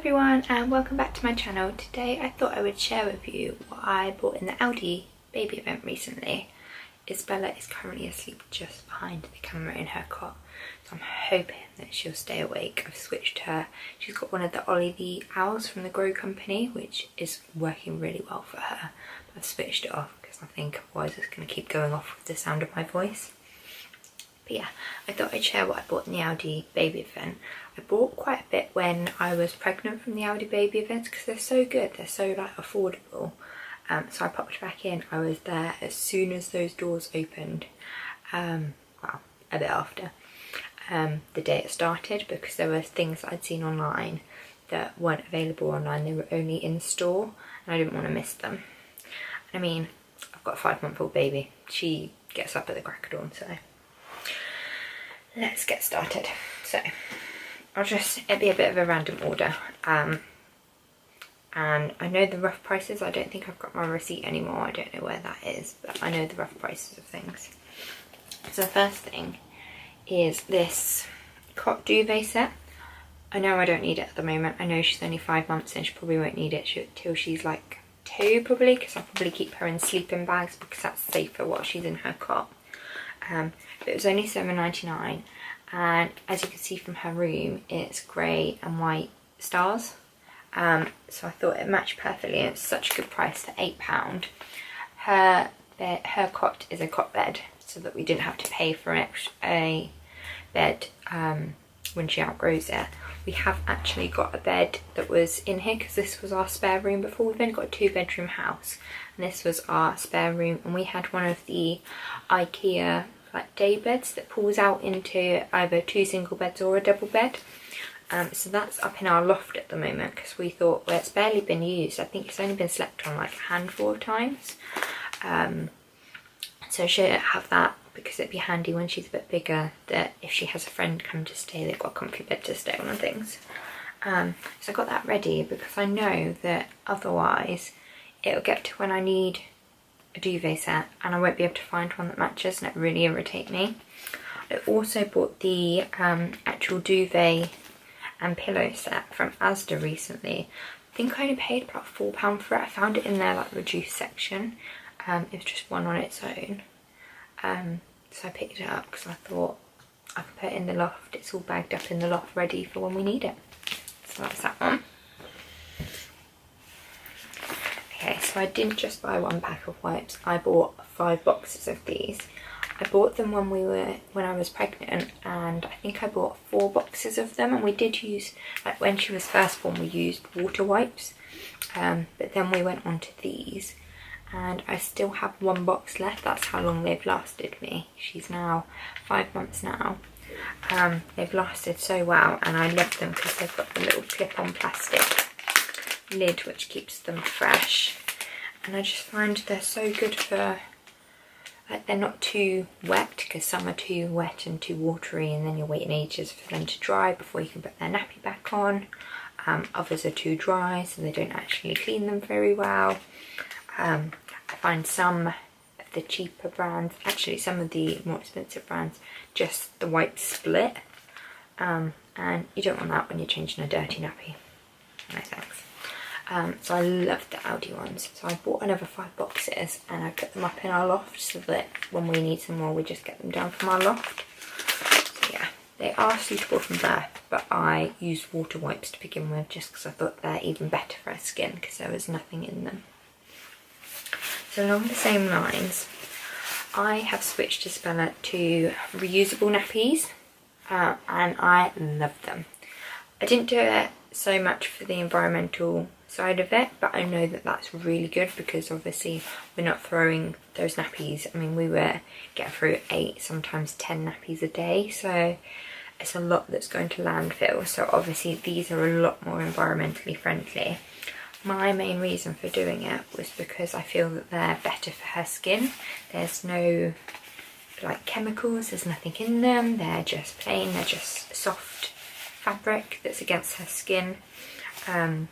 everyone and welcome back to my channel. Today I thought I would share with you what I bought in the Aldi baby event recently. Isabella is currently asleep just behind the camera in her cot, so I'm hoping that she'll stay awake. I've switched her. She's got one of the Aldi owls from the Grow company, which is working really well for her. But I've switched it off because I think otherwise it's going to keep going off with the sound of my voice. But yeah, I thought I'd share what I bought in the Aldi baby event. I bought quite a bit when I was pregnant from the Aldi baby events because they're so good, they're so like affordable. So I popped back in. I was there as soon as those doors opened, well, a bit after the day it started, because there were things that I'd seen online that weren't available online, they were only in store and I didn't want to miss them. I mean, I've got a 5-month-old baby, she gets up at the crack of dawn, so let's get started. So it'll be a bit of a random order, and I know the rough prices. I don't think I've got my receipt anymore, I don't know where that is, but I know the rough prices of things. So the first thing is this cot duvet set. I know I don't need it at the moment. I know she's only 5 months and she probably won't need it till she's like 2 probably, because I'll probably keep her in sleeping bags because that's safer while she's in her cot. But it was only £7.99, and as you can see from her room, it's grey and white stars. So I thought it matched perfectly, and it's such a good price for £8. Her cot is a cot bed, so that we didn't have to pay for a bed when she outgrows it. We have actually got a bed that was in here because this was our spare room before. We've only got a 2-bedroom house, and this was our spare room, and we had one of the IKEA like day beds that pulls out into either 2 single beds or a double bed. So that's up in our loft at the moment because we thought, well, it's barely been used. I think it's only been slept on like a handful of times. So she'll have that because it'd be handy when she's a bit bigger, that if she has a friend come to stay, they've got a comfy bed to stay on and things. So I got that ready because I know that otherwise it'll get to when I need a duvet set and I won't be able to find one that matches, and it really irritate me. I also bought the actual duvet and pillow set from Asda recently. I think I only paid about £4 for it. I found it in their like reduced section. It was just one on its own. So I picked it up because I thought I could put it in the loft. It's all bagged up in the loft ready for when we need it. So that's that one. Okay, so I didn't just buy 1 pack of wipes. I bought 5 boxes of these. I bought them when I was pregnant, and I think I bought 4 boxes of them, and we did use, like when she was first born, we used water wipes, but then we went on to these, and I still have 1 box left. That's how long they've lasted me. She's now 5 months now. They've lasted so well, and I love them because they've got the little clip-on plastic lid which keeps them fresh, and I just find they're so good for, like, they're not too wet, because some are too wet and too watery and then you're waiting ages for them to dry before you can put their nappy back on. Others are too dry, so they don't actually clean them very well. I find some of the cheaper brands, actually some of the more expensive brands, just the white split, and you don't want that when you're changing a dirty nappy. No thanks. So I love the Aldi ones, so I bought another 5 boxes and I put them up in our loft so that when we need some more we just get them down from our loft. So yeah, they are suitable from birth, but I used water wipes to begin with just because I thought they're even better for her skin because there was nothing in them. So along the same lines, I have switched Isabella to reusable nappies, and I love them. I didn't do it so much for the environmental side of it, but I know that that's really good because obviously we're not throwing those nappies. I mean, we were getting through 8, sometimes 10 nappies a day, so it's a lot that's going to landfill. So obviously these are a lot more environmentally friendly. My main reason for doing it was because I feel that they're better for her skin. There's no like chemicals, there's nothing in them, they're just plain, they're just soft fabric that's against her skin, and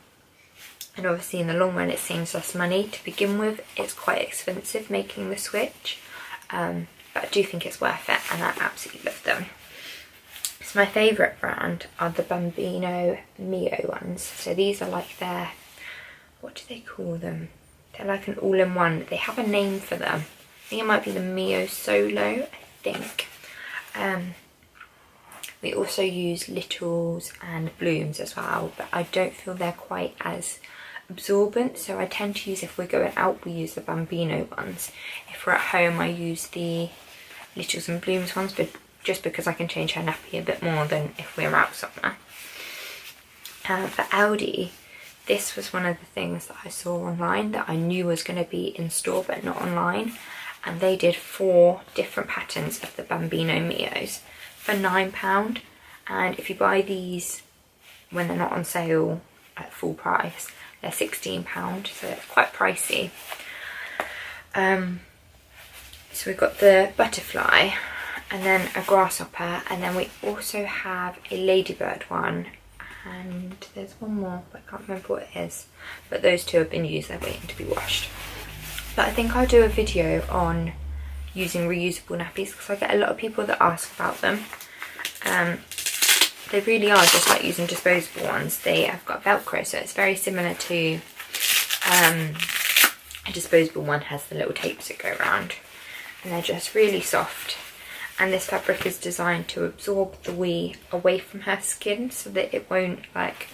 obviously in the long run it saves us money. To begin with, it's quite expensive making the switch, but I do think it's worth it, and I absolutely love them. So my favourite brand are the Bambino Mio ones. So these are like their, what do they call them? They're like an all-in-one. They have a name for them. I think it might be the Mio Solo, I think. We also use Littles and Blooms as well, but I don't feel they're quite as absorbent, so I tend to use, if we're going out, we use the Bambino ones. If we're at home, I use the Littles and Blooms ones, but just because I can change her nappy a bit more than if we're out somewhere. For Aldi, this was one of the things that I saw online that I knew was going to be in store but not online, and they did 4 different patterns of the Bambino Mios for £9, and if you buy these when they're not on sale at full price, they're £16, so it's quite pricey. So we've got the butterfly and then a grasshopper, and then we also have a ladybird one, and there's one more but I can't remember what it is, but those 2 have been used, they're waiting to be washed. But I think I'll do a video on using reusable nappies because I get a lot of people that ask about them. They really are just like using disposable ones. They have got Velcro, so it's very similar to a disposable one. Has the little tapes that go around, and they're just really soft. And this fabric is designed to absorb the wee away from her skin so that it won't like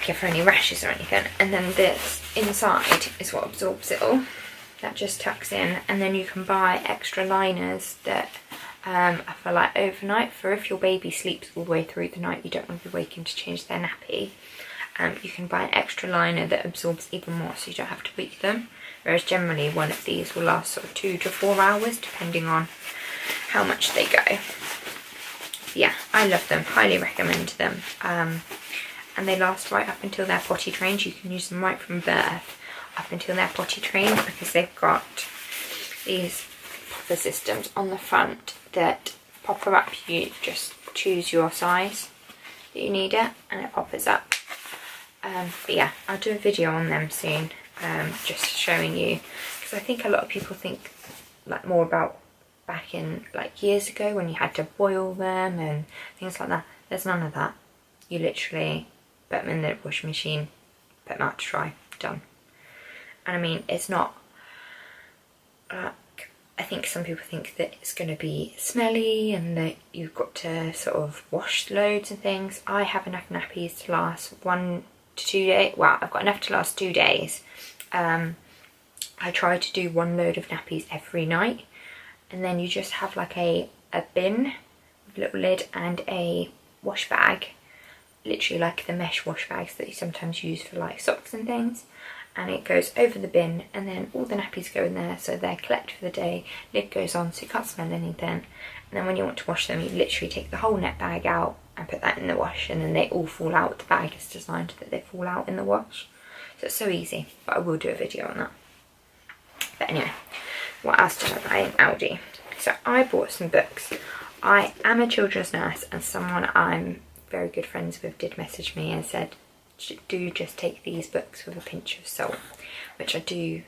give her any rashes or anything. And then this inside is what absorbs it all. That just tucks in, and then you can buy extra liners that are for like overnight, for if your baby sleeps all the way through the night, you don't want to be waking to change their nappy. You can buy an extra liner that absorbs even more, so you don't have to week them. Whereas generally one of these will last sort of 2 to 4 hours, depending on how much they go. Yeah, I love them, highly recommend them. And they last right up until they're potty trained. You can use them right from birth up until they're potty trained, because they've got these popper systems on the front that popper up. You just choose your size that you need it and it poppers up. But yeah, I'll do a video on them soon, just showing you, because I think a lot of people think like more about back in like years ago when you had to boil them and things like that. There's none of that. You literally put them in the washing machine, put them out to dry, done. And I mean, it's not like, I think some people think that it's going to be smelly and that you've got to sort of wash loads and things. I have enough nappies to last 1 to 2 days. Well, I've got enough to last 2 days. I try to do 1 load of nappies every night, and then you just have like a bin with a little lid and a wash bag, literally like the mesh wash bags that you sometimes use for like socks and things. And it goes over the bin, and then all the nappies go in there, so they're collected for the day. Lid goes on so you can't smell anything, and then when you want to wash them, you literally take the whole net bag out and put that in the wash, and then they all fall out. The bag is designed that they fall out in the wash, so it's so easy. But I will do a video on that. But anyway, what else did I buy in Aldi? So I bought some books. I am a children's nurse, and someone I'm very good friends with did message me and said, do just take these books with a pinch of salt, which I do.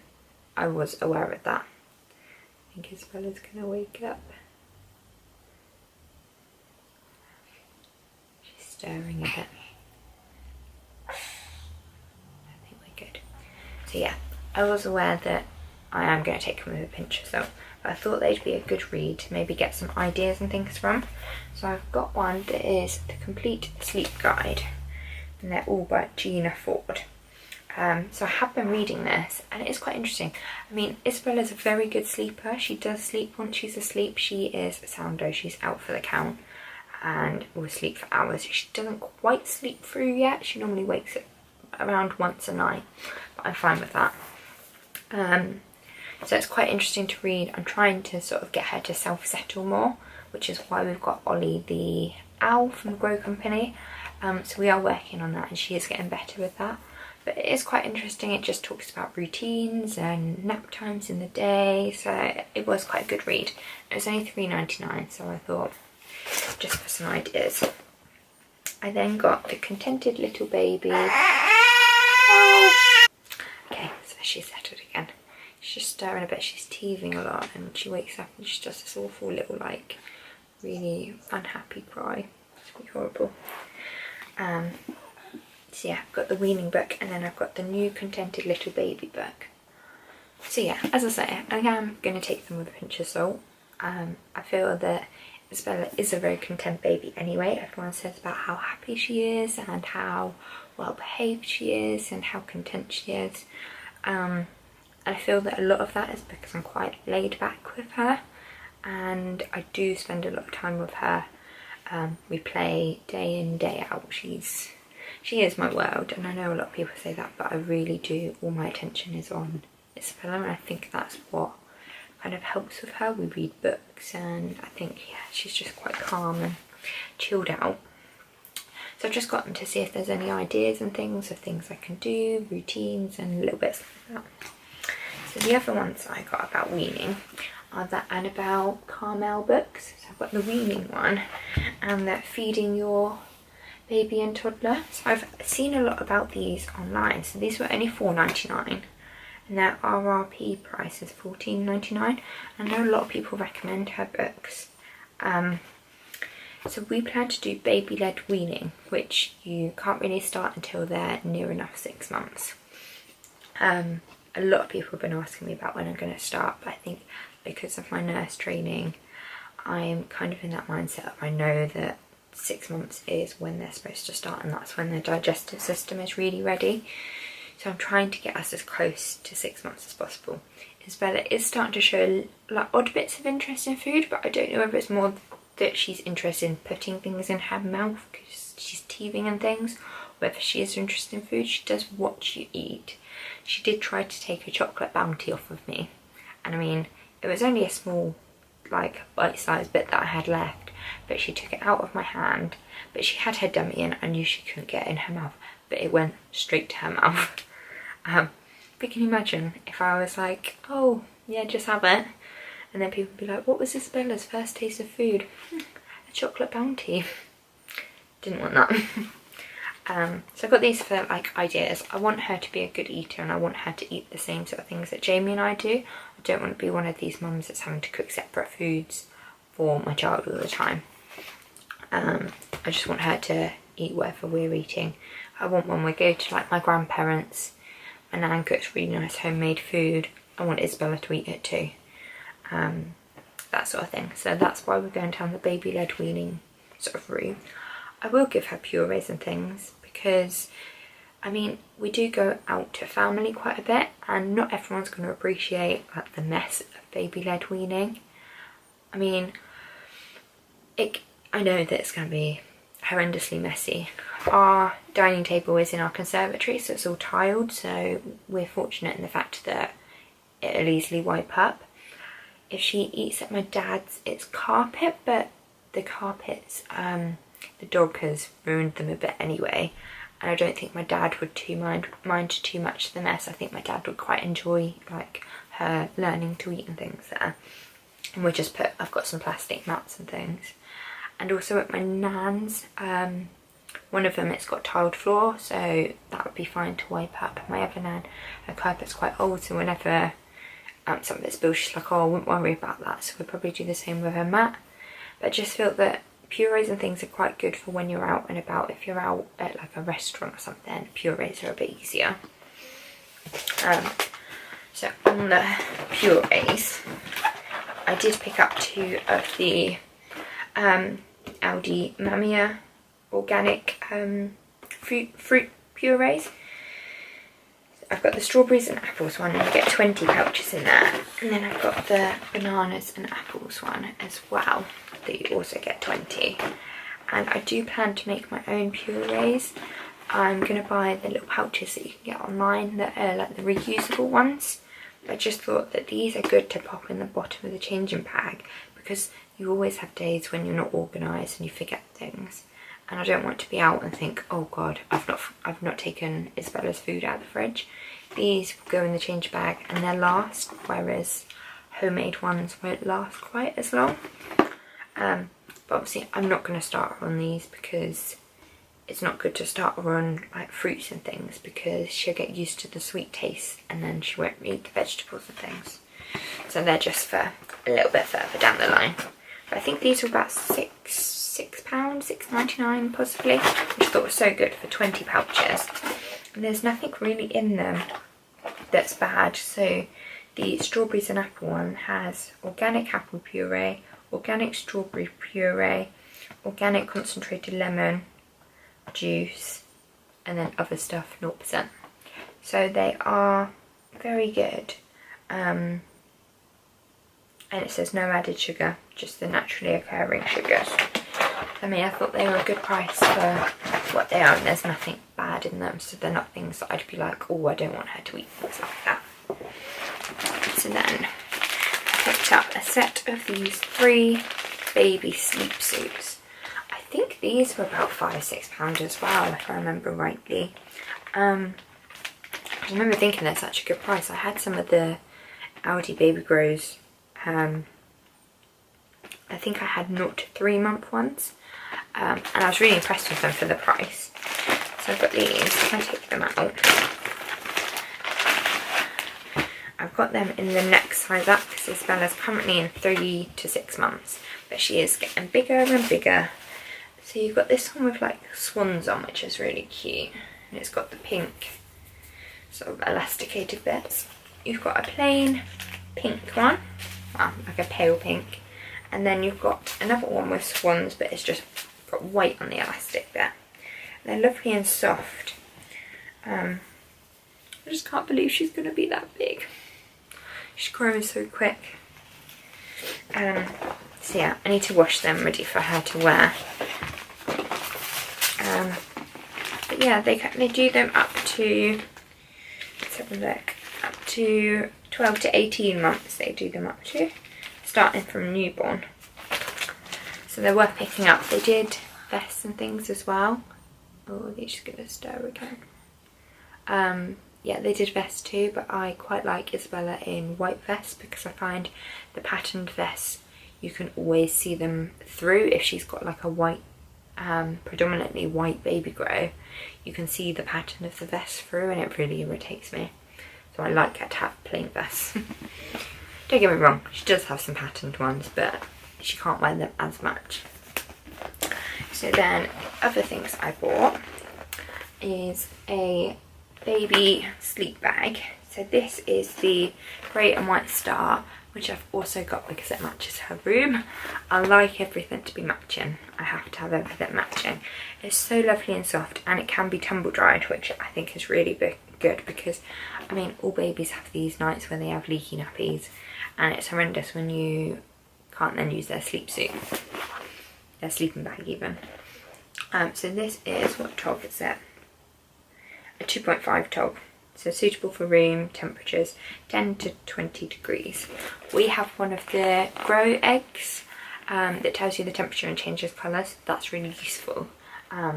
I was aware of that. I think Isabella's gonna wake up. She's stirring a bit. I think we're good. So yeah, I was aware that I am going to take them with a pinch of salt, but I thought they'd be a good read to maybe get some ideas and things from. So I've got one that is the Complete Sleep Guide, and they're all by Gina Ford. So I have been reading this, and it is quite interesting. I mean, Isabella's a very good sleeper. She does sleep once she's asleep. She is a soundo. She's out for the count and will sleep for hours. She doesn't quite sleep through yet. She normally wakes up around once a night, but I'm fine with that. So it's quite interesting to read. I'm trying to sort of get her to self-settle more, which is why we've got Ollie the owl from the Grow Company. So we are working on that, and she is getting better with that. But it is quite interesting. It just talks about routines and nap times in the day. So it was quite a good read. It was only £3.99, so I thought just for some ideas. I then got The Contented Little Baby. Oh. Okay, so she's settled again. She's just stirring a bit. She's teething a lot, and she wakes up and she does this awful little like really unhappy cry. It's really horrible. So yeah, I've got the weaning book, and then I've got the new Contented Little Baby book. So yeah, as I say, I am going to take them with a pinch of salt. I feel that Isabella is a very content baby anyway. Everyone says about how happy she is and how well behaved she is and how content she is. I feel that a lot of that is because I'm quite laid back with her, and I do spend a lot of time with her. We play day in, day out. She is my world, and I know a lot of people say that, but I really do. All my attention is on Isabella, and I think that's what kind of helps with her. We read books, and I think, yeah, she's just quite calm and chilled out. So I've just got them to see if there's any ideas and things of things I can do, routines and little bits like that. So the other ones I got about weaning are the Annabelle Carmel books. So I've got the weaning one and the feeding your baby and toddler. So I've seen a lot about these online. So these were only $4.99 and their RRP price is $14.99. I know a lot of people recommend her books. So we plan to do baby-led weaning, which you can't really start until they're near enough 6 months. A lot of people have been asking me about when I'm going to start, but I think because of my nurse training, I'm kind of in that mindset of I know that 6 months is when they're supposed to start, and that's when their digestive system is really ready. So I'm trying to get us as close to 6 months as possible. Isabella is starting to show like odd bits of interest in food, but I don't know whether it's more that she's interested in putting things in her mouth because she's teething and things, whether she is interested in food. She does watch you eat. She did try to take a chocolate bounty off of me, and I mean, it was only a small like bite-sized bit that I had left, but she took it out of my hand. But she had her dummy in. I knew she couldn't get it in her mouth, but it went straight to her mouth. But can you imagine if I was like, oh yeah, just have it, and then people would be like, what was Isabella's first taste of food? A chocolate bounty. Didn't want that. So I got these for like ideas. I want her to be a good eater, and I want her to eat the same sort of things that Jamie and I do. I don't want to be one of these mums that's having to cook separate foods for my child all the time. I just want her to eat whatever we're eating. I want when we go to like my grandparents, my nan cooks really nice homemade food. I want Isabella to eat it too. That sort of thing. So that's why we're going down the baby-led weaning sort of route. I will give her purees and things because, I mean, we do go out to family quite a bit, and not everyone's going to appreciate like the mess of baby-led weaning. I mean, I know that it's going to be horrendously messy. Our dining table is in our conservatory, so it's all tiled, so we're fortunate in the fact that it'll easily wipe up. If she eats at my dad's, it's carpet, but the carpets, the dog has ruined them a bit anyway, and I don't think my dad would mind too much the mess. I think my dad would quite enjoy like her learning to eat and things there. And we just I've got some plastic mats and things. And also at my nan's, one of them, it's got tiled floor, so that would be fine to wipe up. My other nan, her carpet's quite old, so whenever some of it's spills, she's like, oh, I wouldn't worry about that. So we'll probably do the same with her mat. But I just feel that purees and things are quite good for when you're out and about. If you're out at like a restaurant or something, purees are a bit easier. So on the purees, I did pick up 2 of the Aldi Mamia organic fruit purees. I've got the strawberries and apples one, and you get 20 pouches in there. And then I've got the bananas and apples one as well, that you also get 20. And I do plan to make my own purees. I'm going to buy the little pouches that you can get online that are like the reusable ones. I just thought that these are good to pop in the bottom of the changing bag, because you always have days when you're not organised and you forget things. And I don't want to be out and think, oh god, I've not taken Isabella's food out of the fridge. These will go in the change bag and they'll last, whereas homemade ones won't last quite as long. But obviously I'm not going to start her on these because it's not good to start her on like fruits and things, because she'll get used to the sweet taste and then she won't eat the vegetables and things. So they're just for a little bit further down the line. But I think these were about £6, £6.99 possibly, which I thought was so good for 20 pouches. And there's nothing really in them that's bad. So the strawberries and apple one has organic apple puree, organic strawberry puree, organic concentrated lemon juice, and then other stuff 0%. So they are very good. And it says no added sugar, just the naturally occurring sugars. I mean, I thought they were a good price for what they are, and there's nothing bad in them, so they're not things that I'd be like, oh, I don't want her to eat, things like that. So then I picked up a set of these 3 baby sleep suits. I think these were about £5–6 as well, if I remember rightly. I remember thinking that's such a good price. I had some of the Aldi Baby Grows. I think I had 0 to 3 month ones, and I was really impressed with them for the price. So I've got these. I take them out. I've got them in the next size up because Isabella's currently in 3 to 6 months, but she is getting bigger and bigger. So you've got this one with like swans on, which is really cute, and it's got the pink sort of elasticated bits. You've got a plain pink one, well, like a pale pink, and then you've got another one with swans, but it's just got white on the elastic there. And they're lovely and soft. I just can't believe she's going to be that big. She's growing so quick. So yeah, I need to wash them ready for her to wear. But yeah, they do them up to, let's have a look, up to 12 to 18 months they do them up to, starting from newborn. So they're worth picking up. They did vests and things as well. Oh, they're just going to stir again. Yeah, they did vests too, but I quite like Isabella in white vests because I find the patterned vests, you can always see them through. If she's got like a white, predominantly white baby grow, you can see the pattern of the vest through, and it really irritates me. So I like her to have plain vests. Don't get me wrong, she does have some patterned ones, but she can't wear them as much. So then other things I bought is a baby sleep bag. So this is the grey and white star, which I've also got because it matches her room. I like everything to be matching. I have to have everything matching. It's so lovely and soft, and it can be tumble dried, which I think is really good because, I mean, all babies have these nights where they have leaky nappies, and it's horrendous when you can't then use their sleep suit, their sleeping bag even. So this is, what tog is it? A 2.5 tog. So suitable for room temperatures 10 to 20 degrees. We have one of the grow eggs that tells you the temperature and changes colours. That's really useful.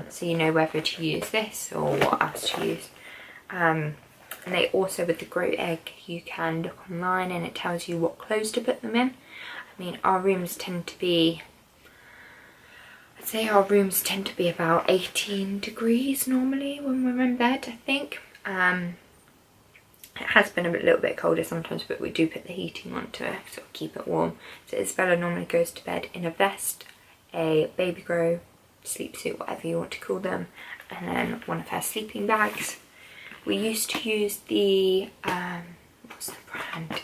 So you know whether to use this or what else to use. And they also, with the grow egg, you can look online and it tells you what clothes to put them in. I mean, our rooms tend to be, I'd say our rooms tend to be about 18 degrees normally when we're in bed, I think. It has been a little bit colder sometimes, but we do put the heating on to sort of keep it warm. So Isabella normally goes to bed in a vest, a baby grow, sleep suit, whatever you want to call them, and then one of her sleeping bags. We used to use the, what's the brand?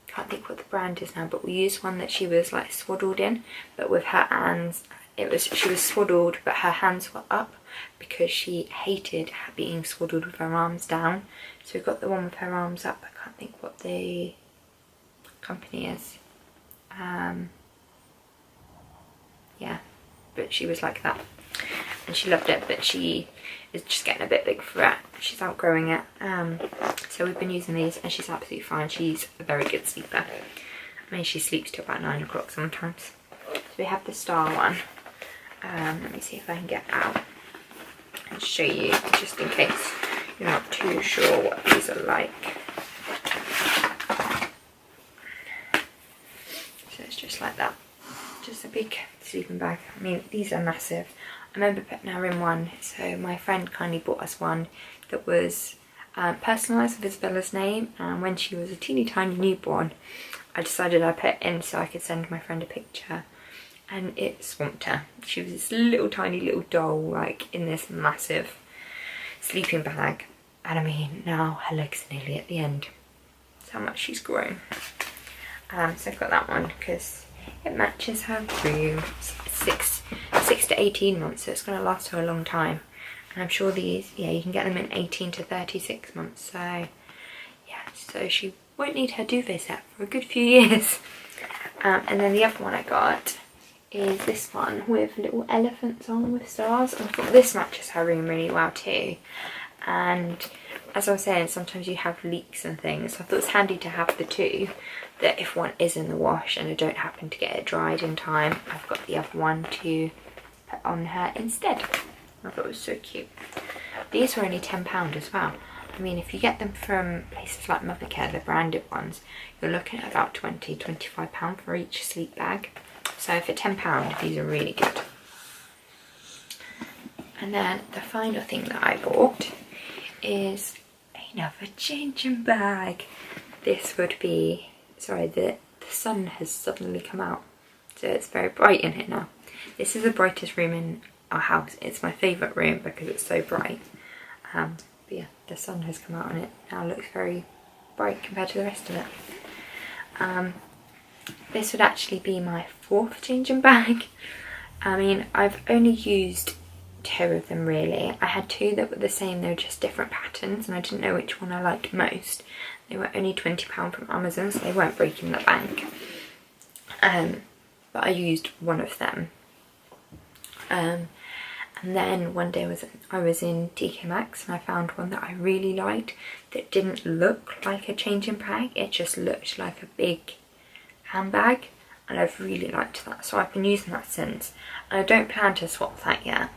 Can't think what the brand is now, but we used one that she was like swaddled in, but with her hands, she was swaddled, but her hands were up because she hated being swaddled with her arms down. So we've got the one with her arms up. I can't think what the company is. Yeah, but she was like that, and she loved it, but she is just getting a bit big for it. She's outgrowing it. So we've been using these, and she's absolutely fine. She's a very good sleeper. I mean, she sleeps till about 9 o'clock sometimes. So we have the star one. Let me see if I can get out and show you, just in case you're not too sure what these are like. So it's just like that, just a big sleeping bag. I mean, these are massive. I remember putting her in one, so my friend kindly bought us one that was personalised with Isabella's name, and when she was a teeny tiny newborn, I decided I'd put it in so I could send my friend a picture and it swamped her. She was this little tiny little doll, like in this massive sleeping bag, and I mean now her legs are nearly at the end. That's how much she's grown. So I've got that one because it matches her room. It's 6 to 18 months, so it's going to last her a long time. And I'm sure these, yeah, you can get them in 18 to 36 months. So yeah, so she won't need her duvet set for a good few years. And then the other one I got is this one with little elephants on with stars. And I thought this matches her room really well too. And as I was saying, sometimes you have leaks and things. So I thought it's handy to have the two, that if one is in the wash and I don't happen to get it dried in time, I've got the other one to put on her instead. I thought it was so cute. These were only £10 as well. I mean, if you get them from places like Motherhood, the branded ones, you're looking at about £20–25 for each sleep bag. So for £10, these are really good. And then the final thing that I bought is another changing bag. This would be, sorry, the sun has suddenly come out, so it's very bright in here now. This is the brightest room in our house. It's my favourite room because it's so bright. But yeah, the sun has come out on it now. It looks very bright compared to the rest of it. This would actually be my 4th changing bag. I mean, I've only used 2 of them really. I had 2 that were the same, they were just different patterns, and I didn't know which one I liked most. They were only £20 from Amazon, so they weren't breaking the bank. But I used one of them. And then one day I was in TK Maxx and I found one that I really liked that didn't look like a changing bag. It just looked like a big handbag, and I've really liked that. So I've been using that since. And I don't plan to swap that yet.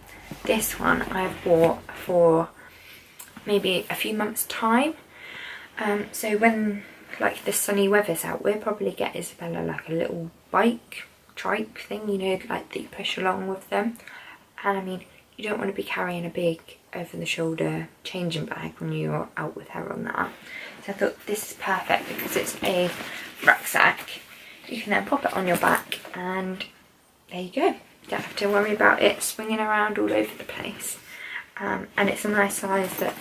This one I've bought for maybe a few months' time. So when like the sunny weather's out, we'll probably get Isabella like a little bike, trike thing, you know, like that you push along with them. And I mean, you don't want to be carrying a big over the shoulder changing bag when you're out with her on that. So I thought this is perfect because it's a rucksack. You can then pop it on your back and there you go. You don't have to worry about it swinging around all over the place. And it's a nice size that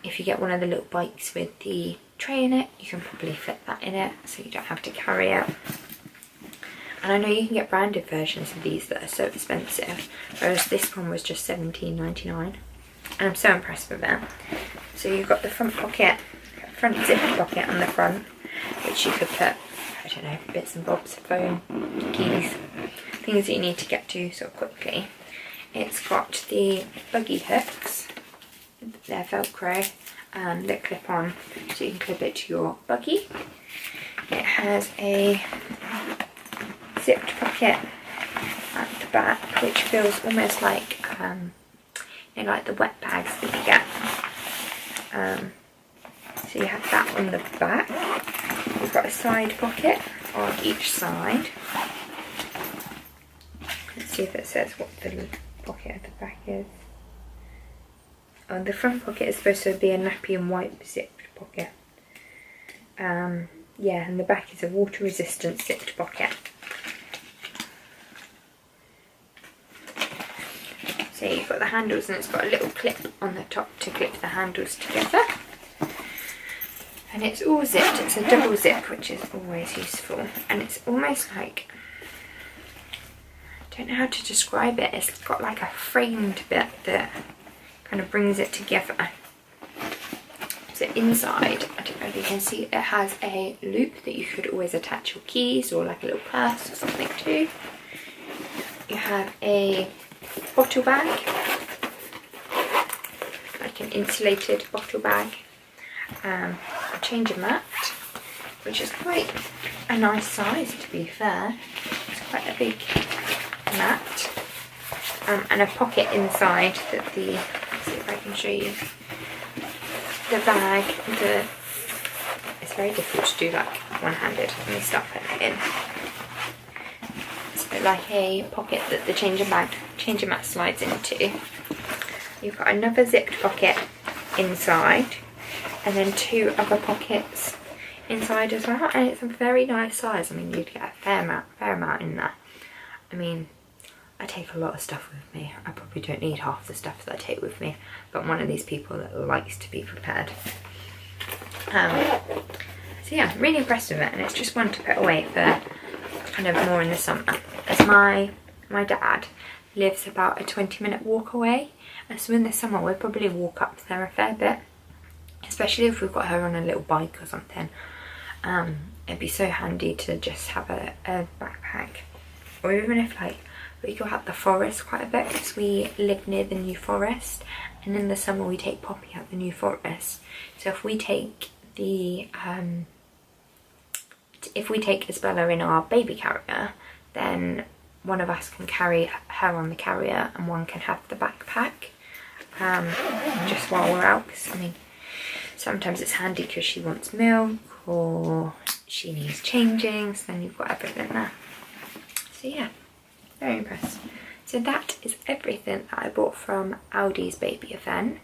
if you get one of the little bikes with the tray in it, you can probably fit that in it so you don't have to carry it. And I know you can get branded versions of these that are so expensive, whereas this one was just £17.99, and I'm so impressed with it. So you've got the front pocket, front zip pocket on the front, which you could put, I don't know, bits and bobs, phone, keys, things that you need to get to sort of quickly. It's got the buggy hooks, they're Velcro, that clip on, so you can clip it to your buggy. It has a zipped pocket at the back, which feels almost like, you know, like the wet bags that you get. So you have that on the back. You've got a side pocket on each side. Let's see if it says what the pocket at the back is. Oh, the front pocket is supposed to be a nappy and wipe zipped pocket. Yeah, and the back is a water resistant zipped pocket. So you've got the handles and it's got a little clip on the top to clip the handles together. And it's all zipped, it's a double zip, which is always useful. And it's almost like, I don't know how to describe it, it's got like a framed bit that kind of brings it together. So inside, I don't know if you can see, it has a loop that you could always attach your keys or like a little purse or something to. You have a bottle bag, like an insulated bottle bag, a changing mat, which is quite a nice size to be fair. It's quite a big mat, and a pocket inside that the, let's see if I can show you, the bag, it's very difficult to do like one-handed. Let me start putting it in. So like a pocket that the changing mat slides into. You've got another zipped pocket inside, and then 2 other pockets inside as well, and it's a very nice size. I mean, you'd get a fair amount in there. I mean, I take a lot of stuff with me. I probably don't need half the stuff that I take with me, but I'm one of these people that likes to be prepared. So yeah, I'm really impressed with it, and it's just one to put away for kind of more in the summer. As my dad lives about a 20-minute walk away, and so in the summer we'll probably walk up there a fair bit, especially if we've got her on a little bike or something. It'd be so handy to just have a backpack, or even if like we go out the forest quite a bit, because we live near the New Forest, and in the summer we take Poppy out the New Forest. So if we take Isabella in our baby carrier, then one of us can carry her on the carrier and one can have the backpack, just while we're out. Because I mean, sometimes it's handy because she wants milk or she needs changing, so then you've got everything there. So yeah, very impressed. So that is everything that I bought from Aldi's baby event.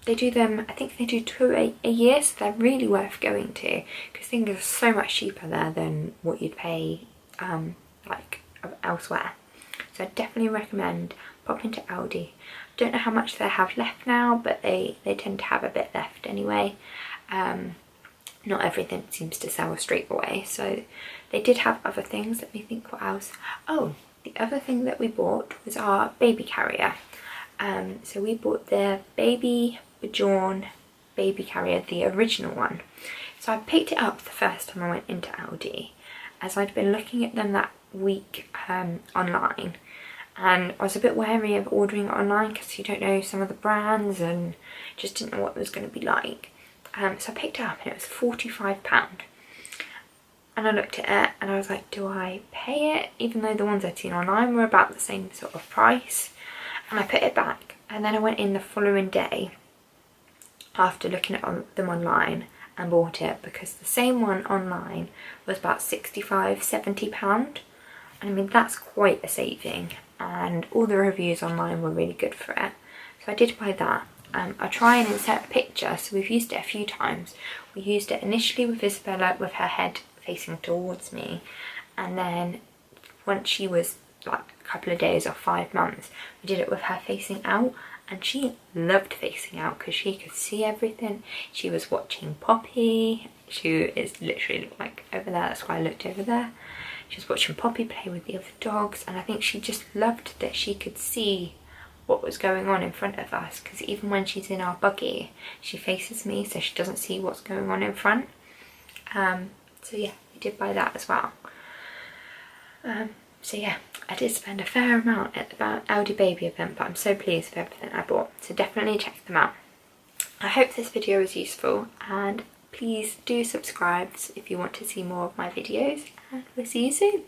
They do them, I think they do 2 a year, so they're really worth going to, because things are so much cheaper there than what you'd pay like elsewhere. So I definitely recommend popping to Aldi. Don't know how much they have left now, but they tend to have a bit left anyway. Not everything seems to sell straight away, so they did have other things. Let me think what else. Oh, the other thing that we bought was our baby carrier. So we bought the Baby Bjorn baby carrier, the original one. So I picked it up the first time I went into Aldi, as I'd been looking at them that week online, and I was a bit wary of ordering it online because you don't know some of the brands and just didn't know what it was going to be like. So I picked it up and it was £45, and I looked at it and I was like, do I pay it, even though the ones I'd seen online were about the same sort of price? And I put it back, and then I went in the following day after looking at them online and bought it, because the same one online was about £65–70, and I mean that's quite a saving, and all the reviews online were really good for it, so I did buy that. I'll try and insert a picture. So we've used it a few times. We used it initially with Isabella with her head facing towards me, and then once she was like a couple of days or 5 months, we did it with her facing out, and she loved facing out because she could see everything. She was watching Poppy. She is literally like over there, that's why I looked over there. She was watching Poppy play with the other dogs, and I think she just loved that she could see what was going on in front of us, because even when she's in our buggy she faces me, so she doesn't see what's going on in front. So yeah, we did buy that as well. So yeah, I did spend a fair amount at the Aldi baby event, but I'm so pleased with everything I bought, so definitely check them out. I hope this video was useful, and please do subscribe if you want to see more of my videos, and we'll see you soon.